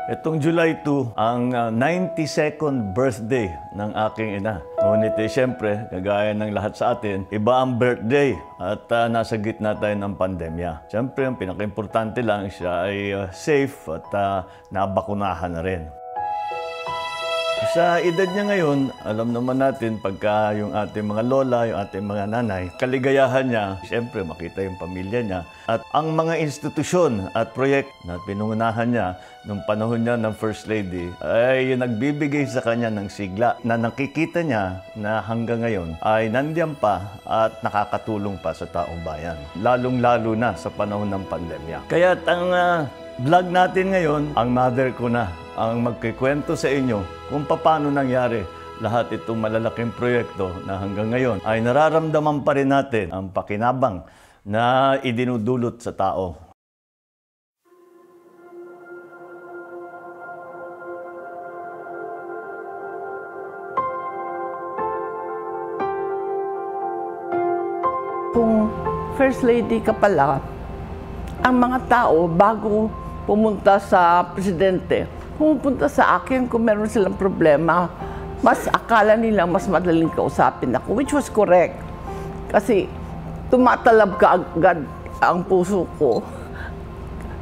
Itong July 2, ang 92nd birthday ng aking ina. Ngunit siyempre, kagaya ng lahat sa atin, iba ang birthday at nasa gitna tayo ng pandemya. Siyempre, ang pinaka-importante lang siya ay safe at nabakunahan na rin. Sa edad niya ngayon, alam naman natin pagka yung ating mga lola, yung ating mga nanay, kaligayahan niya, siyempre makita yung pamilya niya. At ang mga institusyon at proyekto na pinungunahan niya nung panahon niya ng First Lady ay nagbibigay sa kanya ng sigla na nakikita niya na hanggang ngayon ay nandiyan pa at nakakatulong pa sa taong bayan. Lalong-lalo na sa panahon ng pandemya. Kaya ang vlog natin ngayon, ang mother ko na ang magkikwento sa inyo kung paano nangyari lahat itong malalaking proyekto na hanggang ngayon ay nararamdaman pa rin natin ang pakinabang na idinudulot sa tao. Kung First Lady ka pala, ang mga tao bago pumunta sa presidente, pumupunta sa akin kung meron silang problema, mas akala nila mas madaling kausapin ako, which was correct. Kasi tumatalab ka agad ang puso ko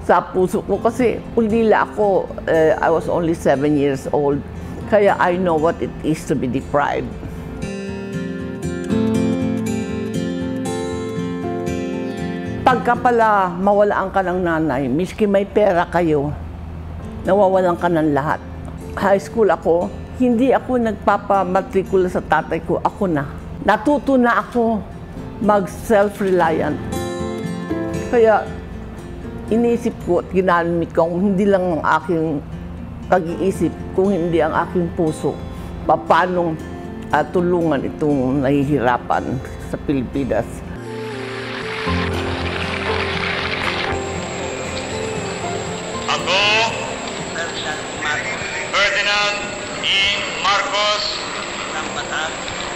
sa puso ko kasi ulila ako, I was only 7 years old, kaya I know what it is to be deprived. Pagka pala mawalaan ka ng nanay, miski may pera kayo, nawawalan ka ng lahat. High school ako, hindi ako nagpapamatrikula sa tatay ko, ako na. Natuto na ako mag-self-reliant. Kaya inisip ko at ginamit ko, hindi lang ang aking pag-iisip, kung hindi ang aking puso, paano tulungan itong nahihirapan sa Pilipinas. Ferdinand E. Marcos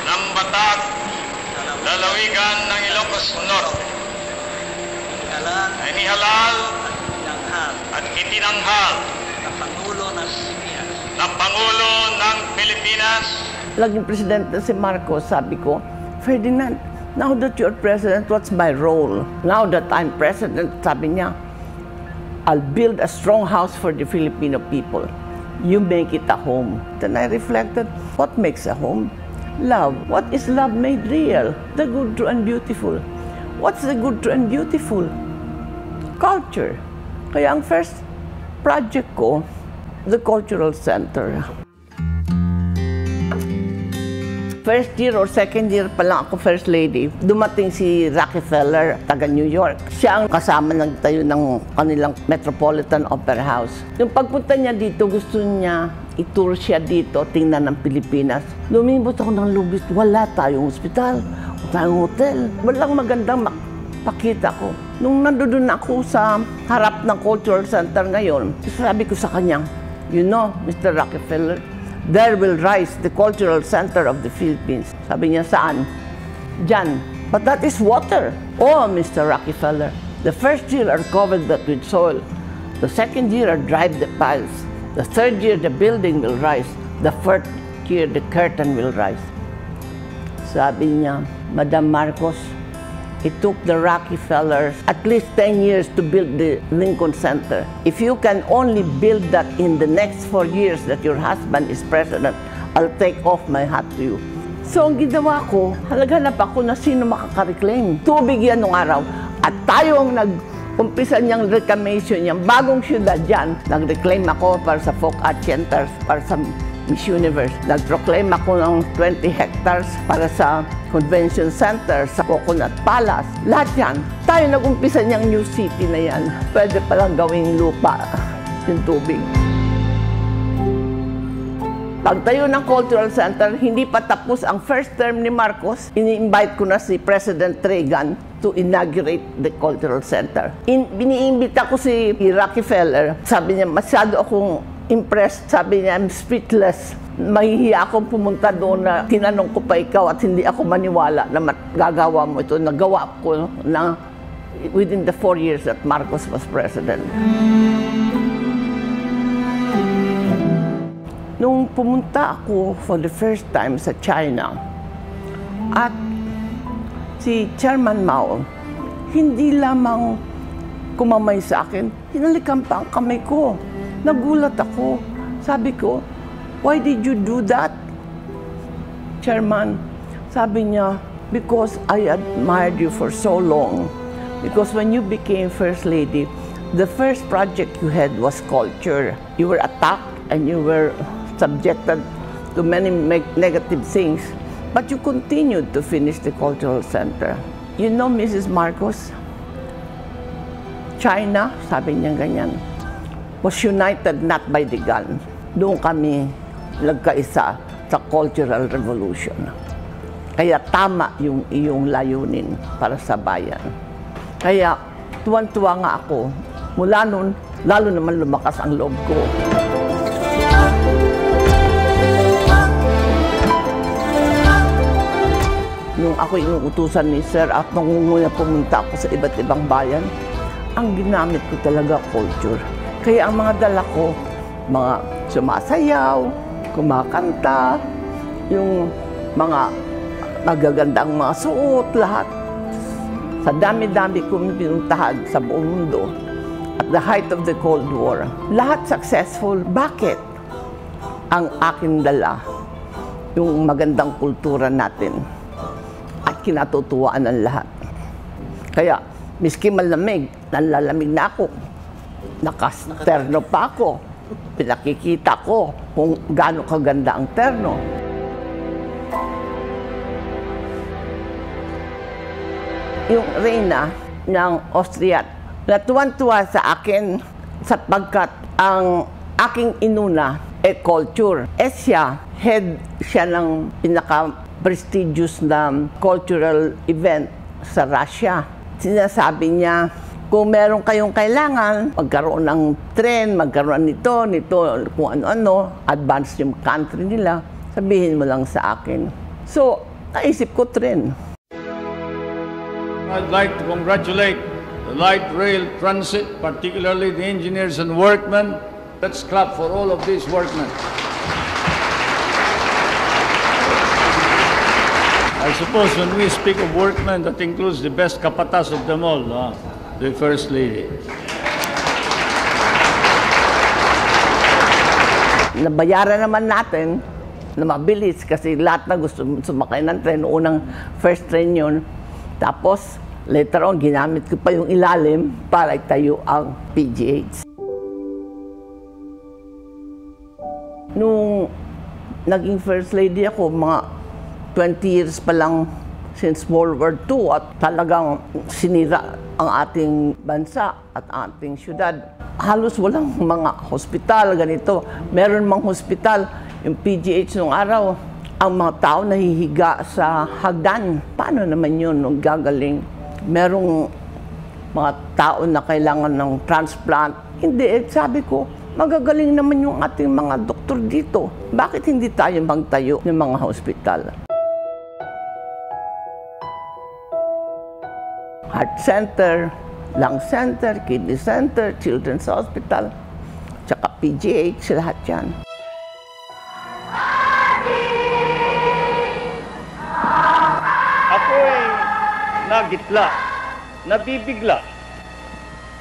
ng Batak, lalawigan ng Ilocos Norte, ay nihalal at itinanghal ng Pangulo ng Pilipinas. Laging presidente si Marcos, sabi ko, Ferdinand, now that you're president, what's my role? Now that I'm president, sabi niya, I'll build a strong house for the Filipino people. You make it a home. Then I reflected, what makes a home? Love. What is love made real? The good, true, and beautiful. What's the good, true, and beautiful? Culture. Kaya ang first project ko, the Cultural Center. First year or second year pa lang ako First Lady, dumating si Rockefeller, taga New York. Siya ang kasama nagtayo ng kanilang Metropolitan Opera House. Yung pagpunta niya dito, gusto niya i-tour siya dito, tingnan ng Pilipinas. Lumibot ako ng lubis, wala tayong ospital, wala tayong hotel. Walang magandang pakita ko. Nung nandoon ako sa harap ng Cultural Center ngayon, sabi ko sa kanya, you know, Mr. Rockefeller, there will rise the Cultural Center of the Philippines. Sabi niya, saan? Diyan. But that is water. Oh, Mr. Rockefeller, the first year are covered that with soil. The second year are dried the piles. The third year, the building will rise. The fourth year, the curtain will rise. Sabi niya, Madam Marcos, it took the Rockefellers at least 10 years to build the Lincoln Center. If you can only build that in the next 4 years that your husband is president, I'll take off my hat to you. So ang ginawa ko, halaghanap ako na sino makaka-reclaim. Tubig yan nung araw. At tayo ang nag-umpisa niyang reclamation niyang bagong syudad dyan. Nag-reclaim ako para sa Folk Art Centers, para sa Miss Universe. Nag-proclaim ako ng 20 hectares para sa Convention Center, sa Coconut Palace. Lahat yan. Tayo nag-umpisa niyang new city na yan. Pwede palang gawing lupa yung tubig. Pagtayo ng Cultural Center, hindi pa tapos ang first term ni Marcos. Ini-invite ko na si President Reagan to inaugurate the Cultural Center. Biniimbita ko si Rockefeller. Sabi niya, masyado akong impressed. Sabi niya, I'm speechless. Mahihiya akong pumunta doon na tinanong ko pa ikaw at hindi ako maniwala na gagawa mo ito. Nagawa ko na within the 4 years that Marcos was president. pumunta ako for the first time sa China. At si Chairman Mao, hindi lamang kumamay sa akin, hinalikan pa ang kamay ko. Nagulat ako. Sabi ko, why did you do that, Chairman? Sabi niya, because I admired you for so long. Because when you became First Lady, the first project you had was culture. You were attacked and you were subjected to many negative things, but you continued to finish the cultural center. You know, Mrs. Marcos, China, sabi niya ganyan, was united not by the gun. Doon kami nagkaisa sa Cultural Revolution. Kaya tama yung iyong layunin para sa bayan. Kaya tuwan-tuwa nga ako. Mula noon, lalo naman lumakas ang loob ko. Nung ako inuutusan ni Sir at nung muna pumunta ako sa iba't ibang bayan, ang ginamit ko talaga culture. Kaya ang mga dala ko, mga sumasayaw, kumakanta, yung mga magagandang mga suot, lahat. Sa dami-dami kong pinuntahan sa buong mundo, at the height of the Cold War, lahat successful. Bakit? Ang aking dala, yung magandang kultura natin, at kinatutuwaan ng lahat. Kaya, miski malamig, nalalamig na ako. Nakasterno pa ako. Pinakikita ko kung gaano kaganda ang terno. Yung reyna ng Austria, natuwan-tuwa sa akin sapagkat ang aking inuna culture. Siya, head siya ng pinaka-prestigious na cultural event sa Russia. Sinasabi niya, kung meron kayong kailangan, magkaroon ng tren, magkaroon nito, kung ano-ano, advance yung country nila, sabihin mo lang sa akin. So, naisip ko tren. I'd like to congratulate the light rail transit, particularly the engineers and workmen. Let's clap for all of these workmen. I suppose when we speak of workmen, that includes the best kapatas of them all, the First Lady. Nabayaran naman natin na mabilis kasi lahat na gusto sumakay ng tren. Unang first train yun. Tapos, later on, ginamit ko pa yung ilalim para itayo ang PGH. Nung naging First Lady ako, mga 20 years pa lang since World War II at talagang sinira ang ating bansa at ating syudad. Halos walang mga hospital, ganito. Meron mang hospital, yung PGH nung araw, ang mga tao nahihiga sa hagdan. Paano naman yun nung gagaling? Merong mga tao na kailangan ng transplant. Hindi, sabi ko, magagaling naman yung ating mga doktor dito. Bakit hindi tayo magtayo ng mga hospital? Heart Center, Lung Center, Kidney Center, Children's Hospital, tsaka PGH, lahat yan. Ako'y nagitla, nabibigla,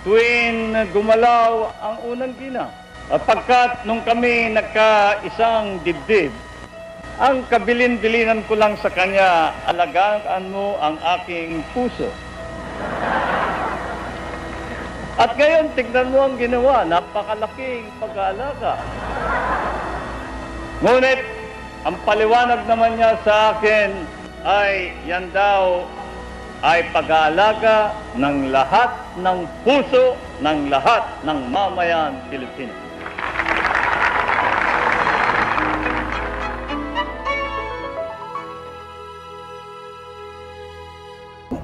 tuwing gumalaw ang unang ginang. Pagkat nung kami nagkaisang dibdib, ang kabilin-bilinan ko lang sa kanya, alagaan mo ang aking puso. At ngayon, tignan mo ang ginawa, napakalaking pag-aalaga. Ngunit, ang paliwanag naman niya sa akin ay yan daw ay pag-aalaga ng lahat ng puso ng lahat ng mamayan Pilipino.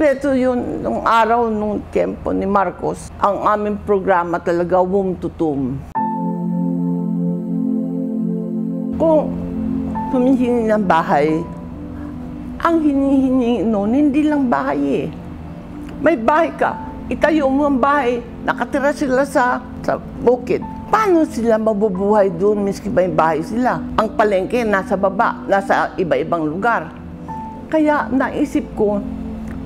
Pero yun, nung araw, nung tempo ni Marcos, ang aming programa talaga womb to tomb. Kung humihingi ng bahay, ang hinihingi noon, hindi lang bahay eh. May bahay ka, itayo mo ang bahay, nakatira sila sa bukid. Paano sila mabubuhay doon miski may bahay sila? Ang palengke nasa baba, nasa iba-ibang lugar. Kaya naisip ko,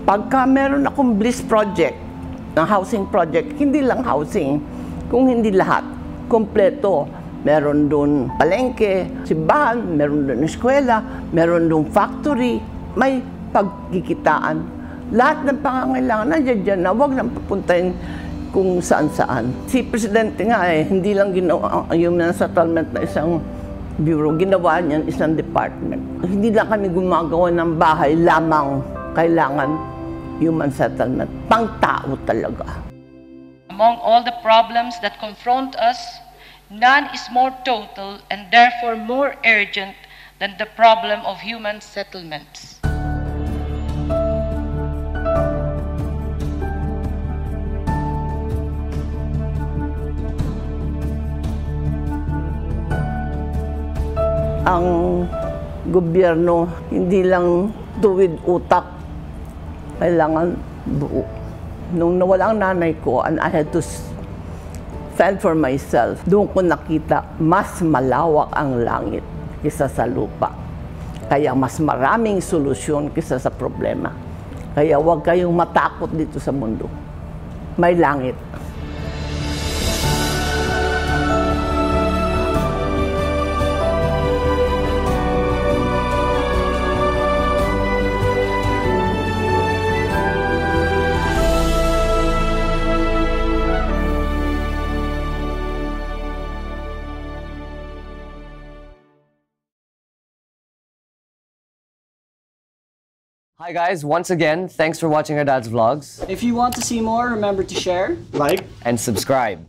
pagka meron akong Bliss project, ng housing project, hindi lang housing, kung hindi lahat, kompleto. Meron doon palengke, simbahan, meron doon eskwela, meron doon factory, may pagkikitaan. Lahat ng pangangailangan nandiyan dyan na huwag nang papuntahin kung saan-saan. Si Presidente nga hindi lang ginawa human settlement na isang bureau, ginawa niyan isang department. Hindi lang kami gumagawa ng bahay lamang kailangan human settlement. Pang-tao talaga. Among all the problems that confront us, none is more total and therefore more urgent than the problem of human settlements. Ang gobyerno, hindi lang tuwid utak, kailangan buo. Nung nawala ang nanay ko, and I had to fend for myself, doon ko nakita mas malawak ang langit kaysa sa lupa. Kaya mas maraming solusyon kaysa sa problema. Kaya huwag kayong matakot dito sa mundo. May langit. Hi guys, once again, thanks for watching our dad's vlogs If you want to see more, remember to share, Like and subscribe.